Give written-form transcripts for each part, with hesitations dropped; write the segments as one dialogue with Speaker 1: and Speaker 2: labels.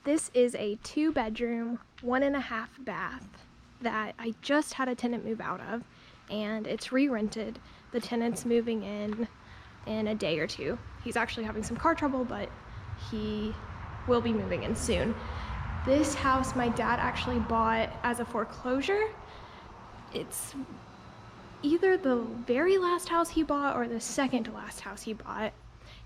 Speaker 1: This is a 2-bedroom, 1.5 bath that I just had a tenant move out of, and it's re-rented. The tenant's moving in a day or two. He's actually having some car trouble, but he will be moving in soon. This house my dad actually bought as a foreclosure. It's either the very last house he bought or the second to last house he bought,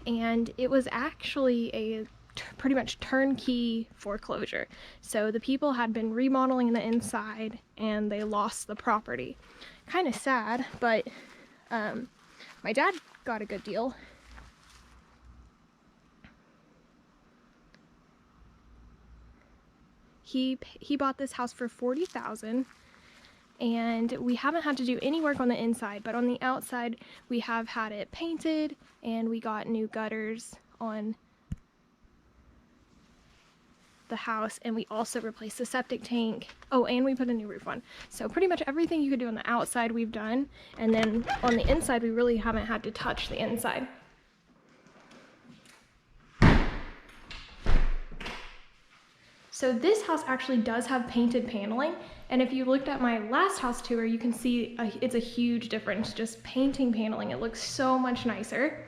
Speaker 1: and it was actually a pretty much turnkey foreclosure. So the people had been remodeling the inside and they lost the property. Kind of sad, but my dad got a good deal. He bought this house for $40,000, and we haven't had to do any work on the inside, but on the outside we have had it painted, and we got new gutters on the house, and we also replaced the septic tank. Oh, and we put a new roof on. So pretty much everything you could do on the outside we've done, and then on the inside we really haven't had to touch the inside. So this house actually does have painted paneling, and if you looked at my last house tour, you can see it's a huge difference. Just painting paneling, it looks so much nicer.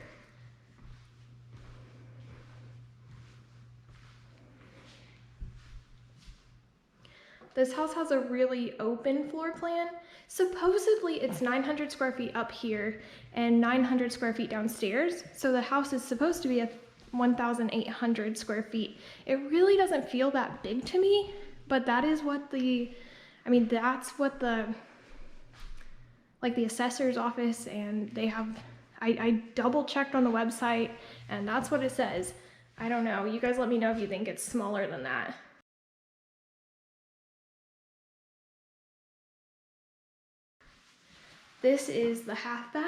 Speaker 1: This house has a really open floor plan. Supposedly it's 900 square feet up here and 900 square feet downstairs. So the house is supposed to be a 1,800 square feet. It really doesn't feel that big to me, but that is what that's what the assessor's office, and they have, I double checked on the website and that's what it says. I don't know, you guys let me know if you think it's smaller than that. This is the half bath,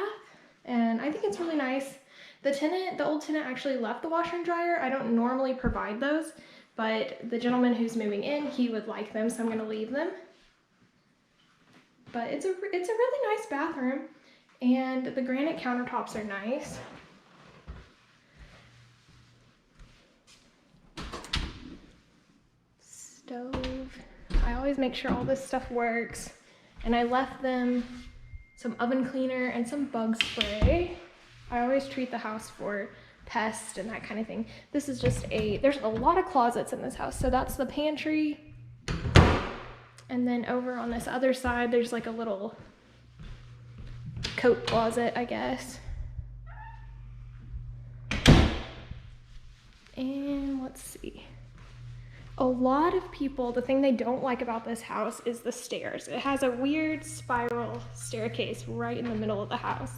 Speaker 1: and I think it's really nice. The old tenant actually left the washer and dryer. I don't normally provide those, but the gentleman who's moving in, he would like them, so I'm gonna leave them. But it's a really nice bathroom, and the granite countertops are nice. Stove. I always make sure all this stuff works, and I left them some oven cleaner and some bug spray. I always treat the house for pests and that kind of thing. This is just there's a lot of closets in this house. So that's the pantry. And then over on this other side, there's like a little coat closet, I guess. And let's see. A lot of people, the thing they don't like about this house is the stairs. It has a weird spiral staircase right in the middle of the house.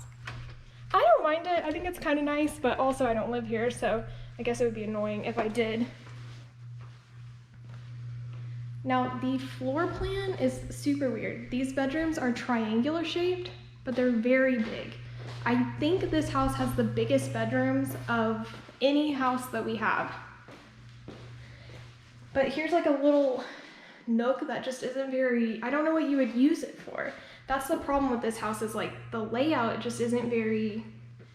Speaker 1: I don't mind it. I think it's kind of nice, but also I don't live here, so I guess it would be annoying if I did. Now, the floor plan is super weird. These bedrooms are triangular shaped, but they're very big. I think this house has the biggest bedrooms of any house that we have. But here's like a little nook that just isn't very, I don't know what you would use it for. That's the problem with this house, is like the layout just isn't very,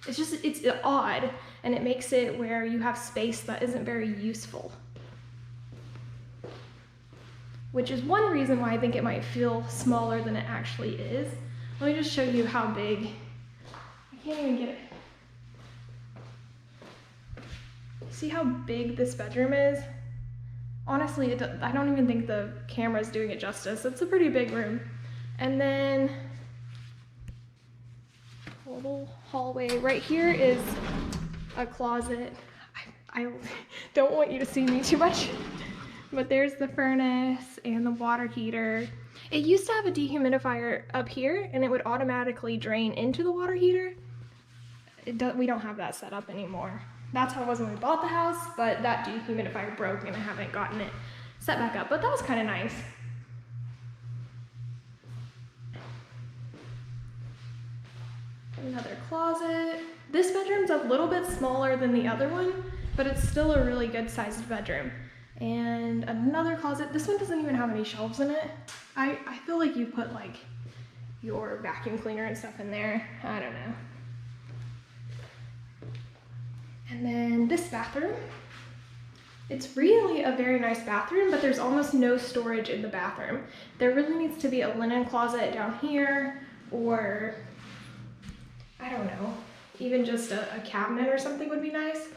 Speaker 1: it's odd, and it makes it where you have space that isn't very useful. Which is one reason why I think it might feel smaller than it actually is. Let me just show you how big. I can't even get it. See how big this bedroom is? Honestly, I don't even think the camera's doing it justice. It's a pretty big room. And then a little hallway. Right here is a closet. I don't want you to see me too much, but there's the furnace and the water heater. It used to have a dehumidifier up here, and it would automatically drain into the water heater. We don't have that set up anymore. That's how it was when we bought the house, but that dehumidifier broke and I haven't gotten it set back up, but that was kind of nice. Another closet. This bedroom's a little bit smaller than the other one, but it's still a really good sized bedroom. And another closet. This one doesn't even have any shelves in it. I feel like you put like your vacuum cleaner and stuff in there. I don't know. And then this bathroom. It's really a very nice bathroom, but there's almost no storage in the bathroom. There really needs to be a linen closet down here, or I don't know, even just a cabinet or something would be nice.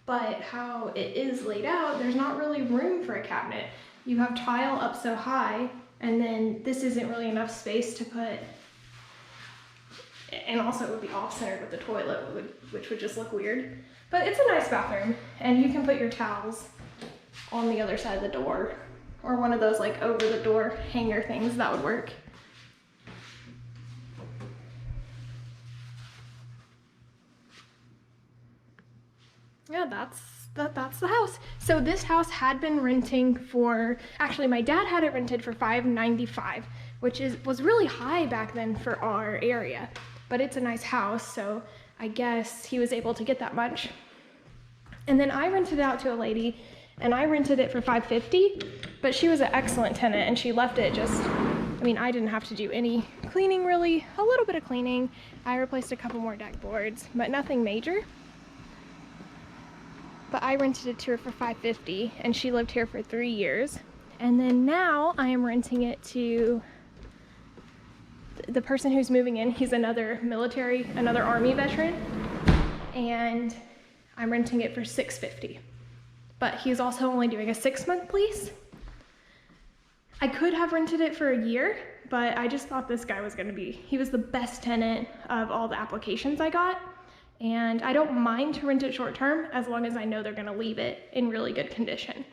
Speaker 1: But how it is laid out, there's not really room for a cabinet. You have tile up so high, and then this isn't really enough space to put, and also it would be off-centered with the toilet, which would just look weird. But it's a nice bathroom, and you can put your towels on the other side of the door, or one of those like over the door hanger things, that would work. Yeah, that's the house. So this house had been renting for, actually my dad had it rented for $595, which was really high back then for our area, but it's a nice house, so I guess he was able to get that much. And then I rented it out to a lady, and I rented it for $550, but she was an excellent tenant, and she left it just, I mean, I didn't have to do any cleaning really, a little bit of cleaning. I replaced a couple more deck boards, but nothing major. But I rented it to her for $550, and she lived here for 3 years. And then now I am renting it to the person who's moving in. He's another Army veteran, and I'm renting it for $650. But he's also only doing a 6-month lease. I could have rented it for a year, but I just thought this guy was he was the best tenant of all the applications I got. And I don't mind to rent it short term as long as I know they're gonna leave it in really good condition.